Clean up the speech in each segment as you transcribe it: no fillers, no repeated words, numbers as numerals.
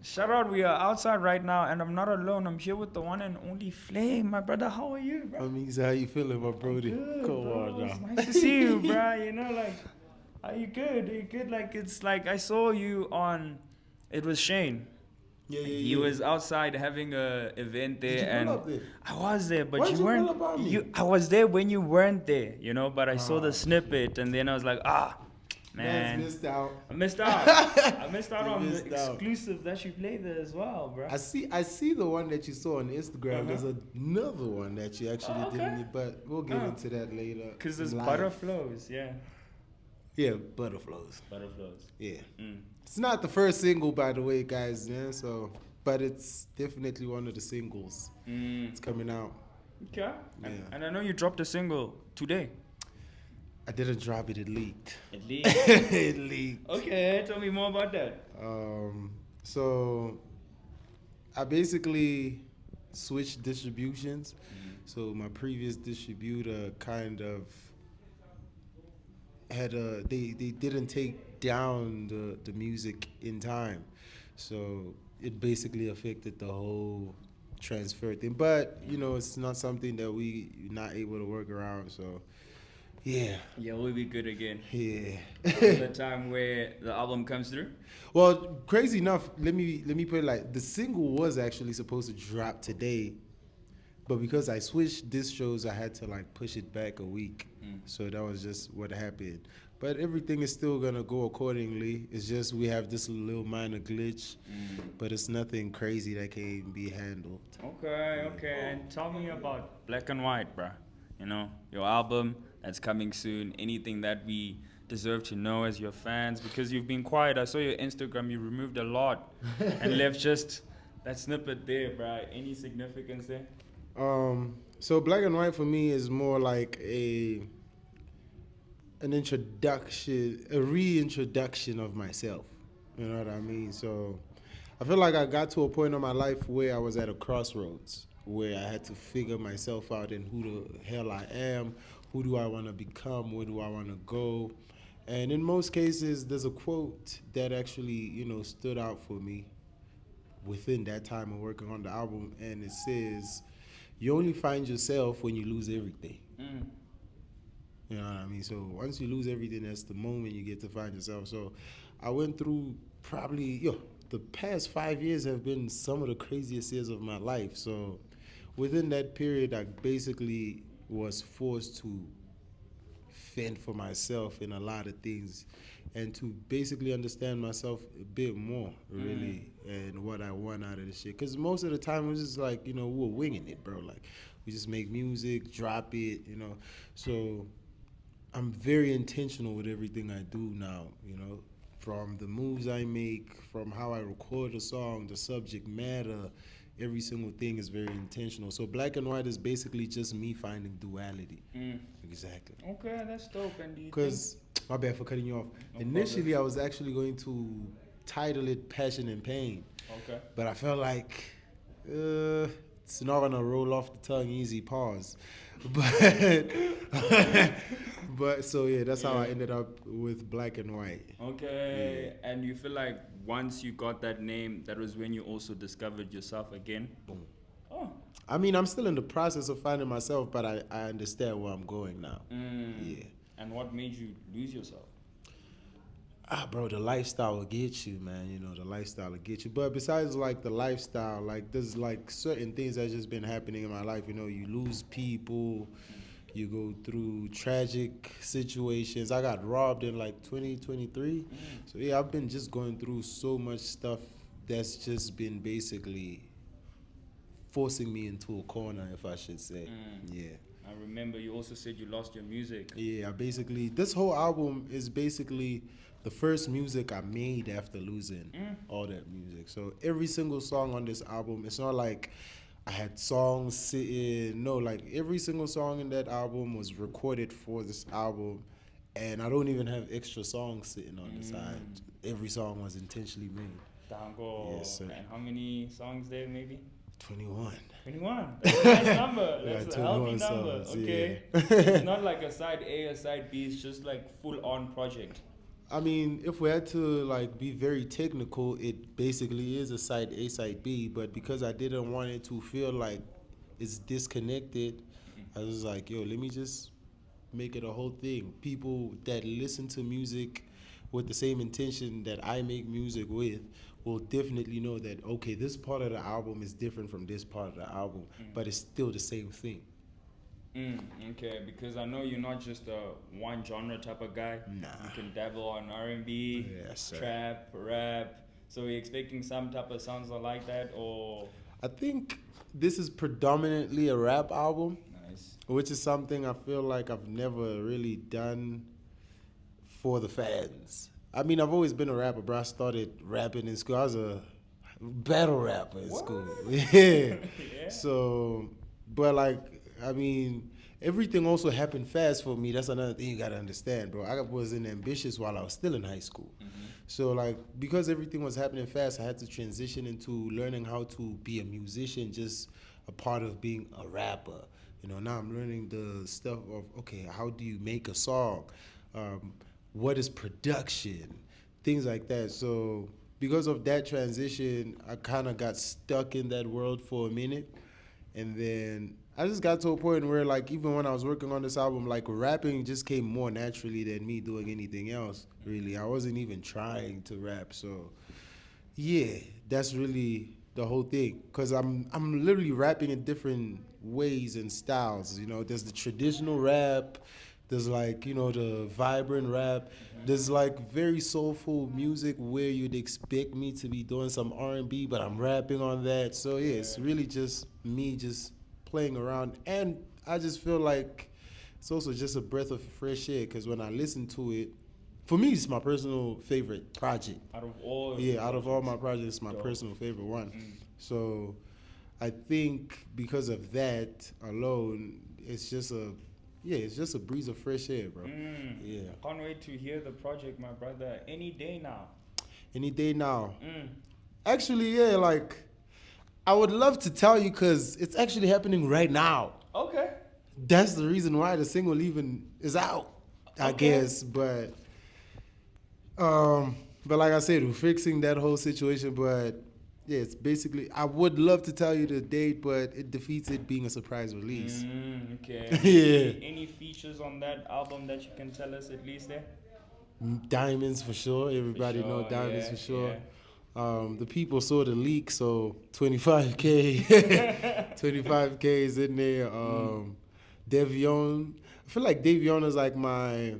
Shout out, we are outside right now, and I'm not alone. I'm here with the one and only Flame, my brother. How are you, bro? Amazing. How you feeling, my brody? Good, Come bro. on It's now. nice to see you, bro. You know, like, are you good? Are you good? Like, it's like I saw you on. It was Shane. Yeah, yeah, He yeah. was outside having a event there, Did you and pull up there? I was there, but Why'd you you pull weren't. up on me? You, I was there when you weren't there, you know. But I saw the Ah, snippet, and then I was like, man, Man's missed out. I missed out. I missed out You on missed the out. exclusive that you played there as well, bro. I see the one that you saw on Instagram. Uh-huh. There's another one that you actually Oh, okay. didn't, but we'll get into that later. Cause there's live. butterflies, yeah. Yeah, butterflies. Butterflies. Yeah. Mm. It's not the first single, by the way, guys. Yeah, so, but it's definitely one of the singles. It's coming out. Okay. Yeah. And I know you dropped a single today. I didn't drop it. It leaked. At least. It leaked. Okay, tell me more about that. So I basically switched distributions. So my previous distributor kind of had they didn't take down the music in time. So it basically affected the whole transfer thing. But it's not something that we not able to work around. So yeah. Yeah, we'll be good again. Yeah. The time where the album comes through. Well, crazy enough, let me put it like the single was actually supposed to drop today, but because I switched disc shows, I had to like push it back a week. So that was just what happened. But everything is still gonna go accordingly. It's just we have this little minor glitch, but it's nothing crazy that can be handled. Okay. And tell me about Black and White, bruh. You know, your album that's coming soon. Anything that we deserve to know as your fans, because you've been quiet. I saw your Instagram. You removed a lot and left just that snippet there, bruh. Any significance there? So Black and White for me is more like an introduction, a reintroduction of myself. You know what I mean? So I feel like I got to a point in my life where I was at a crossroads, where I had to figure myself out and who the hell I am, who do I want to become, where do I want to go. And in most cases, there's a quote that actually, stood out for me within that time of working on the album, and it says, "You only find yourself when you lose everything." You know what I mean? So once you lose everything, that's the moment you get to find yourself. So I went through probably, the past 5 years have been some of the craziest years of my life. So within that period, I basically was forced to fend for myself in a lot of things and to basically understand myself a bit more, really, and what I want out of this shit. Because most of the time, it was just like, we were winging it, bro. Like, we just make music, drop it, So I'm very intentional with everything I do now, from the moves I make, from how I record a song, the subject matter, every single thing is very intentional. So Black and White is basically just me finding duality. Exactly. Okay, that's dope. And do you think... Because, my bad for cutting you off. No Initially, problem. I was actually going to title it Passion and Pain. Okay. But I felt like it's not going to roll off the tongue easy, pause. But so yeah, that's how I ended up with Black and White. Okay. Yeah. And you feel like once you got that name, that was when you also discovered yourself again? Boom. Oh. I mean, I'm still in the process of finding myself, but I understand where I'm going now. Yeah. And what made you lose yourself? Bro, the lifestyle will get you, man. The lifestyle will get you. But besides, like, the lifestyle, like, there's, like, certain things that's just been happening in my life. You lose people. You go through tragic situations. I got robbed in, like, 2023. So, yeah, I've been just going through so much stuff that's just been basically forcing me into a corner, if I should say. Yeah. I remember you also said you lost your music. Yeah, this whole album is basically the first music I made after losing all that music. So every single song on this album, it's not like I had songs sitting. No, like every single song in that album was recorded for this album. And I don't even have extra songs sitting on the side. Every song was intentionally made. Dango. Yes, sir. And how many songs there maybe? 21. 21. That's a nice number. That's a healthy 21 number. songs, Okay. yeah. It's not like a side A, a side B. It's just like full on project. I mean, if we had to like be very technical, it basically is a side A, side B. But because I didn't want it to feel like it's disconnected, I was like, yo, let me just make it a whole thing. People that listen to music with the same intention that I make music with will definitely know that okay, this part of the album is different from this part of the album, but it's still the same thing. Okay, because I know you're not just a one genre type of guy. Nah. You can dabble on R&B, Yes, sir. trap, rap. So you're expecting some type of sounds like that, or I think this is predominantly a rap album, nice. which is something I feel like I've never really done for the fans. I mean, I've always been a rapper, bro. I started rapping in school. I was a battle rapper in What? school. Yeah. Yeah. So, but like, I mean, everything also happened fast for me. That's another thing you gotta understand, bro. I wasn't ambitious while I was still in high school. So like, because everything was happening fast, I had to transition into learning how to be a musician, just a part of being a rapper. You know, now I'm learning the stuff of okay, how do you make a song? What is production? Things like that. So because of that transition, I kind of got stuck in that world for a minute, and then I just got to a point where like even when I was working on this album, like rapping just came more naturally than me doing anything else. Really, I wasn't even trying to rap. So yeah, that's really the whole thing. Cause I'm literally rapping in different ways and styles. You know, there's the traditional rap, there's like the vibrant rap. There's like very soulful music where you'd expect me to be doing some R&B, but I'm rapping on that. So yeah, it's really just me just playing around, and I just feel like it's also just a breath of fresh air. Cause when I listen to it, for me, it's my personal favorite project. Out of all, Yeah, out of all my projects, it's my personal favorite one. So I think because of that alone, it's just a breeze of fresh air, bro. Yeah. Can't wait to hear the project, my brother. Any day now. Any day now. Actually, yeah, like I would love to tell you because it's actually happening right now. Okay. That's the reason why the single even is out, I guess. But like I said, we're fixing that whole situation. But yeah, it's basically I would love to tell you the date, but it defeats it being a surprise release. Okay. Yeah. Any features on that album that you can tell us at least there? Diamonds for sure. Everybody For know sure, diamonds yeah, for sure. yeah. The people saw the leak, so 25K, 25K is in there. Devion, I feel like Devion is like my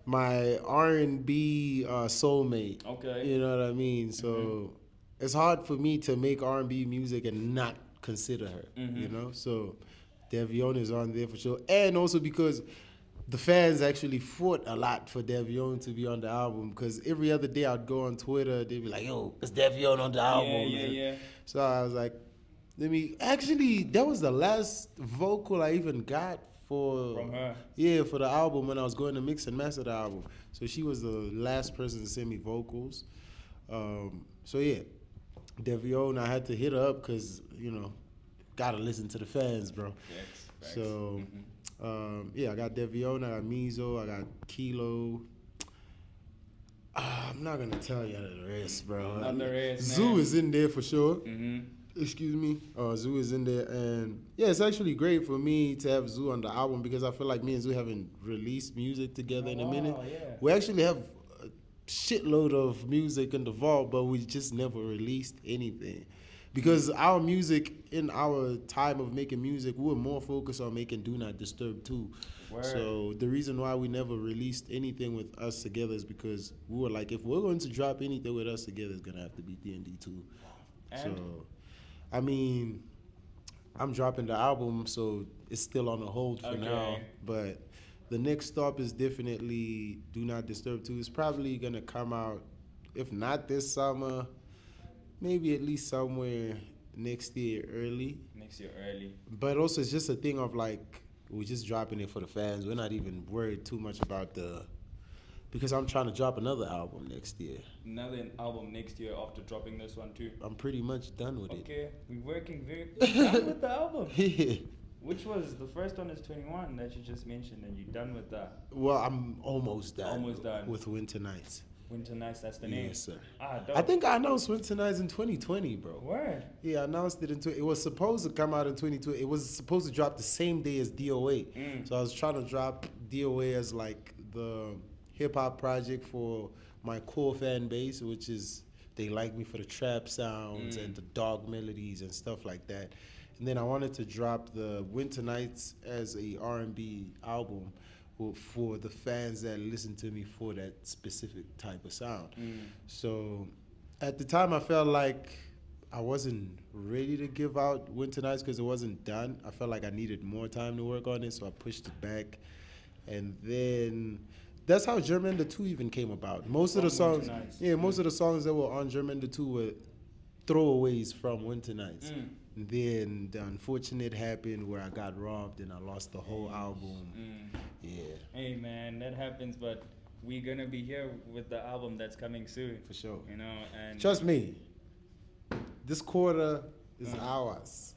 R&B soulmate. Okay. You know what I mean? So it's hard for me to make R&B music and not consider her. You know, so Devion is on there for sure, and also because the fans actually fought a lot for Devion to be on the album. Because every other day I'd go on Twitter, they'd be like, "Yo, it's Devion on the album." Yeah. So I was like, let me. Actually, that was the last vocal I even got From her. Yeah, for the album when I was going to mix and master the album. So she was the last person to send me vocals. So yeah, Devion, I had to hit her up because gotta listen to the fans, bro. Facts. So yeah, I got Devion, I got Mizo, I got Kilo. I'm not gonna tell you the rest, bro. Not the rest, Zoo man. is in there for sure. Excuse me. Zoo is in there, and yeah, it's actually great for me to have Zoo on the album because I feel like me and Zoo haven't released music together in a minute. Yeah. We actually have a shitload of music in the vault, but we just never released anything. Because our music, in our time of making music, we were more focused on making Do Not Disturb 2. Word. So the reason why we never released anything with us together is because we were like, if we're going to drop anything with us together, it's going to have to be D&D 2. And? So, I mean, I'm dropping the album, so it's still on the hold for now. But the next stop is definitely Do Not Disturb 2. It's probably going to come out, if not this summer, maybe at least somewhere next year early. But also it's just a thing of like, we're just dropping it for the fans. We're not even worried too much about because I'm trying to drop another album next year. Another album next year after dropping this one too. I'm pretty much done with it. Okay, we're working very done with the album. Yeah. Which was the first one is 21 that you just mentioned, and you're done with that. Well, I'm almost done. Almost done. With Winter Nights. Winter Nights, that's the name. Yes, sir. Dope. I think I announced Winter Nights in 2020, bro. Word. Yeah, I announced it it was supposed to come out in 2020. It was supposed to drop the same day as DOA. So I was trying to drop DOA as like the hip hop project for my core fan base, which is they like me for the trap sounds and the dog melodies and stuff like that. And then I wanted to drop the Winter Nights as a R&B album for the fans that listen to me for that specific type of sound. So at the time, I felt like I wasn't ready to give out Winter Nights because it wasn't done. I felt like I needed more time to work on it, so I pushed it back. And then that's how Jermaine 2 even came about. Most of the songs, most of the songs that were on Jermaine 2 were throwaways from Winter Nights. And then the unfortunate happened where I got robbed and I lost the whole album. Yeah. Hey man, that happens, but we're gonna be here with the album that's coming soon. For sure. You know, and trust me, this quarter is ours.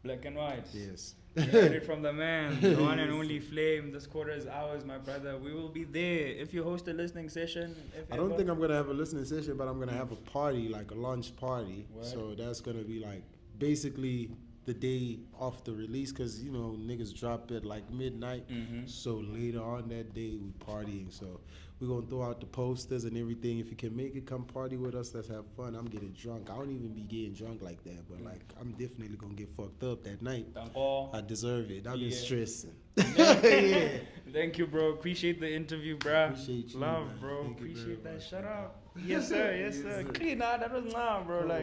Black and White. Yes. You heard it from the man, the one and only Flvme. This quarter is ours, my brother. We will be there. If you host a listening session, I don't think I'm gonna have a listening session, but I'm gonna have a party, like a launch party. So that's gonna be like basically the day off the release, because you know niggas drop at like midnight. So later on that day we partying. So we're gonna throw out the posters and everything. If you can make it, come party with us. Let's have fun. I'm getting drunk. I don't even be getting drunk like that, but like I'm definitely gonna get fucked up that night. I deserve it. I've been stressing. Yeah. Thank you, bro. Appreciate the interview, bro. Appreciate you, love, man. bro. Thank you Appreciate very that. much, Shut man. up. Yes, sir. Yes, sir. Clean, that was bro. Like.